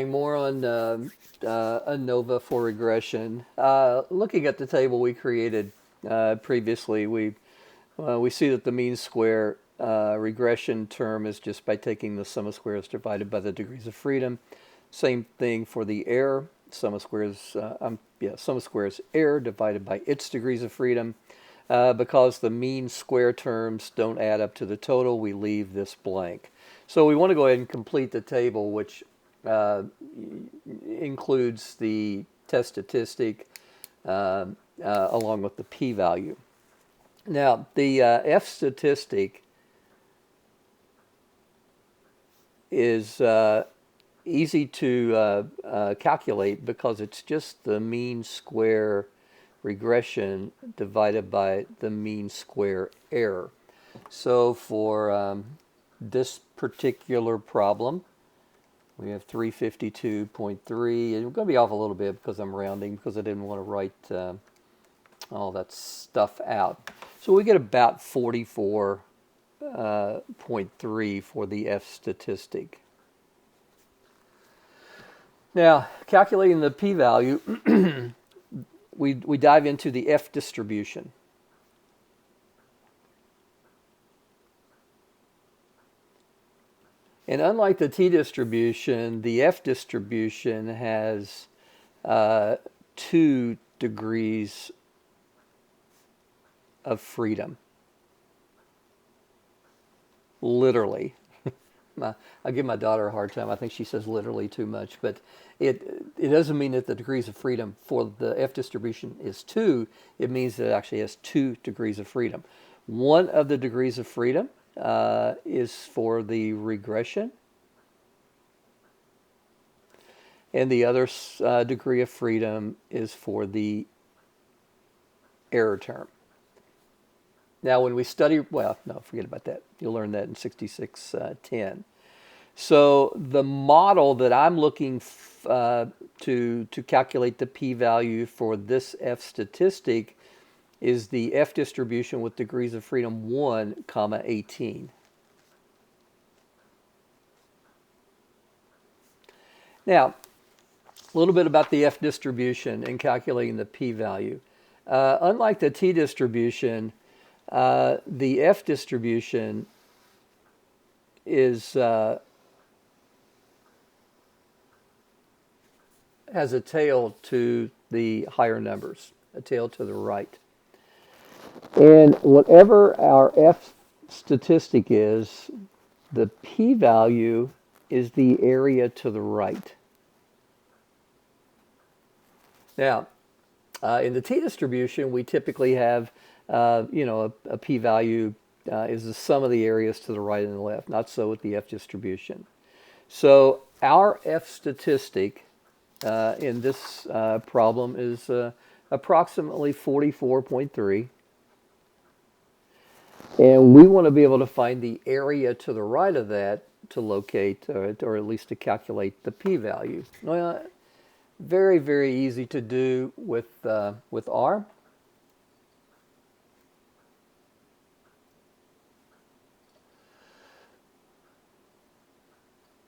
More on ANOVA for regression. Looking at the table we created previously, we see that the mean square regression term is just by taking the sum of squares divided by the degrees of freedom. Same thing for the error. Sum of squares error divided by its degrees of freedom. Because the mean square terms don't add up to the total, we leave this blank. So we want to go ahead and complete the table, which uh, includes the test statistic along with the p-value. Now, the F-statistic is easy to calculate because it's just the mean square regression divided by the mean square error. So for this particular problem, we have 352.3, and we're going to be off a little bit because I'm rounding because I didn't want to write all that stuff out. So we get about 44.3 for the F statistic. Now, calculating the p-value, we dive into the F distribution. And unlike the t distribution, the F distribution has 2 degrees of freedom. Literally. I give my daughter a hard time. I think she says literally too much, but it doesn't mean that the degrees of freedom for the F distribution is 2. It means that it actually has 2 degrees of freedom. One of the degrees of freedom is for the regression, and the other degree of freedom is for the error term. Now, when we study, well, no, forget about that. You'll learn that in 6610. So the model that I'm looking to calculate the p-value for this F statistic is the F distribution with degrees of freedom 1, 18. Now, a little bit about the F distribution and calculating the p-value. Unlike the t distribution, the F distribution is has a tail to the higher numbers, a tail to the right. And whatever our F statistic is, the p-value is the area to the right. Now, in the t distribution, we typically have, a p-value is the sum of the areas to the right and the left. Not so with the F distribution. So our F statistic in this problem is approximately 44.3. And we want to be able to find the area to the right of that to locate, or at least to calculate the p-value. Well, very, very easy to do with R.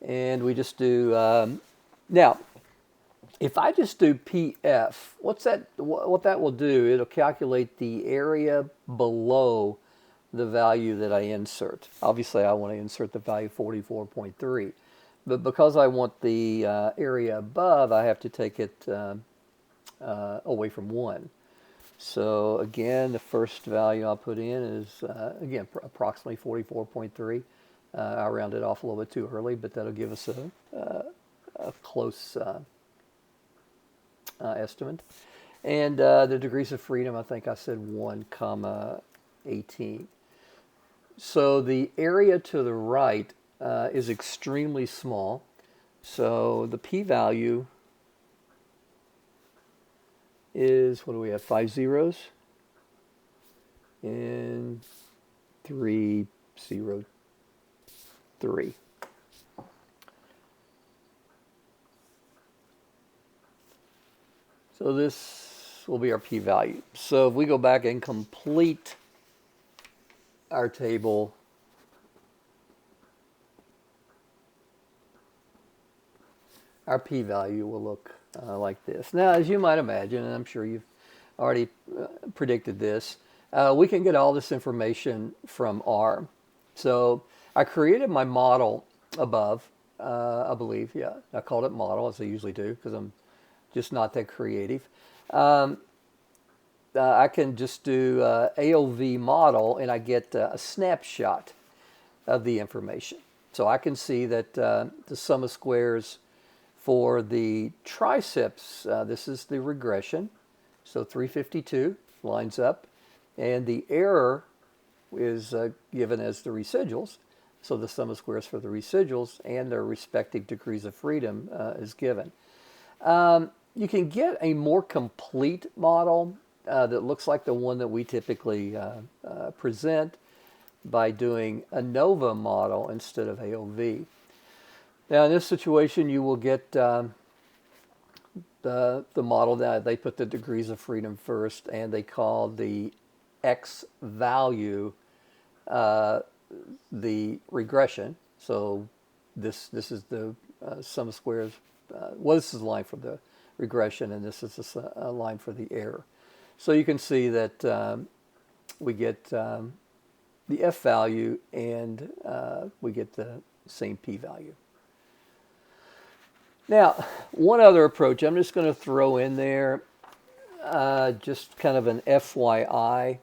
And we just do, now, if I just do PF, what that will do, it'll calculate the area below the value that I insert. Obviously, I want to insert the value 44.3. But because I want the area above, I have to take it away from 1. So again, the first value I'll put in is, again, approximately 44.3. I'll round it off a little bit too early, but that'll give us a close estimate. And the degrees of freedom, I think I said 1, 18. So the area to the right is extremely small. So the p-value is, what do we have, 5 zeros? And 303. So this will be our p-value. So if we go back and complete our table, our p-value will look like this. Now, as you might imagine, and I'm sure you've already predicted this, we can get all this information from R. So I created my model above, I believe, yeah. I called it model, as I usually do, because I'm just not that creative. I can just do AOV model, and I get a snapshot of the information. So I can see that the sum of squares for the triceps, this is the regression, so 352 lines up, and the error is given as the residuals, so the sum of squares for the residuals and their respective degrees of freedom is given. You can get a more complete model that looks like the one that we typically present by doing ANOVA model instead of AOV. Now, in this situation, you will get the model that they put the degrees of freedom first, and they call the X value the regression. So this is the sum of squares. Well, this is a line for the regression, and this is a line for the error. So you can see that we get the F value, and we get the same P value. Now, one other approach I'm just going to throw in there, just kind of an FYI.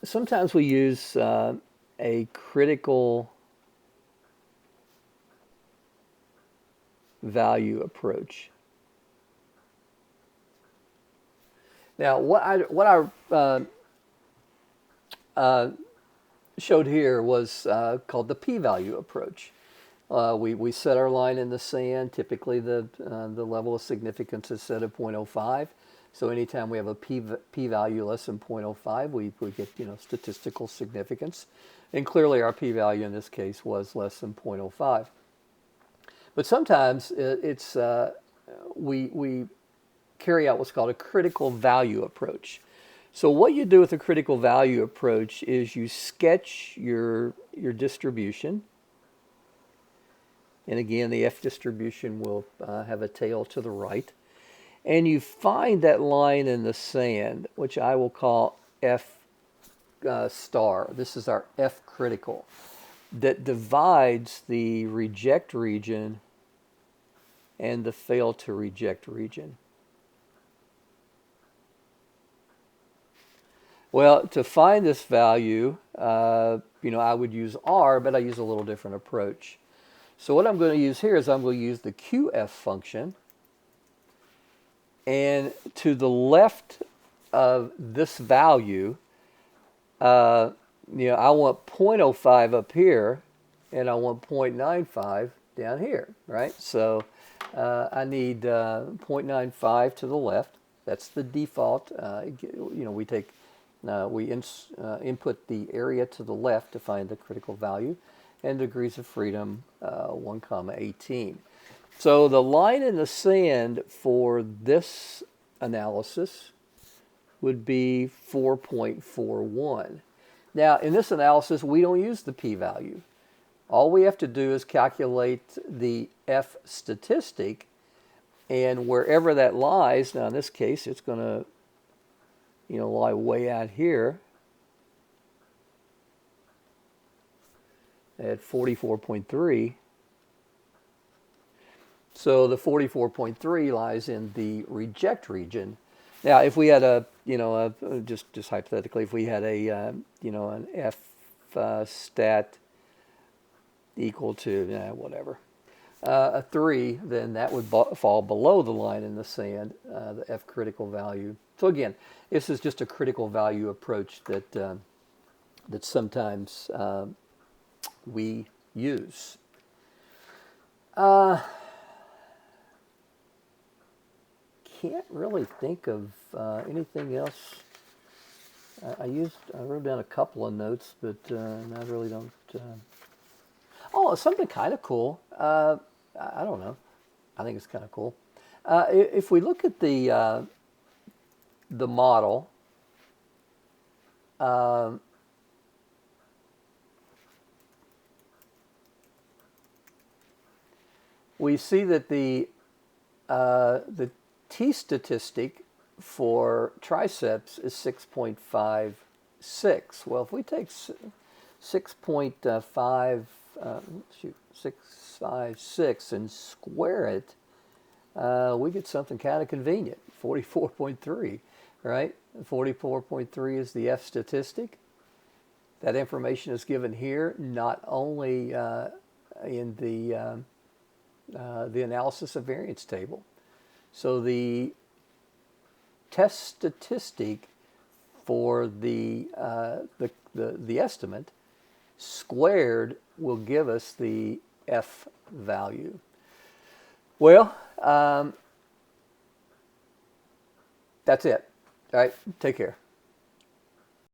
Sometimes we use a critical value approach. Now, what I showed here was called the p-value approach. We set our line in the sand. Typically, the level of significance is set at 0.05. So anytime we have a p-value less than 0.05, we get statistical significance. And clearly, our p-value in this case was less than 0.05. But sometimes we carry out what's called a critical value approach. So what you do with a critical value approach is you sketch your distribution. And again, the F distribution will have a tail to the right. And you find that line in the sand, which I will call F star. This is our F critical, that divides the reject region and the fail to reject region. Well, to find this value, I would use R, but I use a little different approach. So what I'm going to use here is I'm going to use the QF function. And to the left of this value, I want 0.05 up here, and I want 0.95 down here, right? So I need 0.95 to the left. That's the default. We input the area to the left to find the critical value, and degrees of freedom 1,18. So the line in the sand for this analysis would be 4.41. Now, in this analysis, we don't use the p-value. All we have to do is calculate the F-statistic, and wherever that lies, now in this case, it's going to lie way out here at 44.3. So the 44.3 lies in the reject region. Now, if we had just hypothetically, if we had an F stat equal to a 3, then that would fall below the line in the sand, the F critical value. So again, this is just a critical value approach that sometimes we use. Can't really think of anything else. I wrote down a couple of notes, but I really don't. Something kind of cool. I don't know. I think it's kind of cool. If we look at the model, we see that the T-statistic for triceps is 6.56. Well, if we take 6.56 and square it, we get something kind of convenient, 44.3, right? 44.3 is the F-statistic. That information is given here, not only in the analysis of variance table. So the test statistic for the estimate squared will give us the F value. Well, that's it. All right, take care.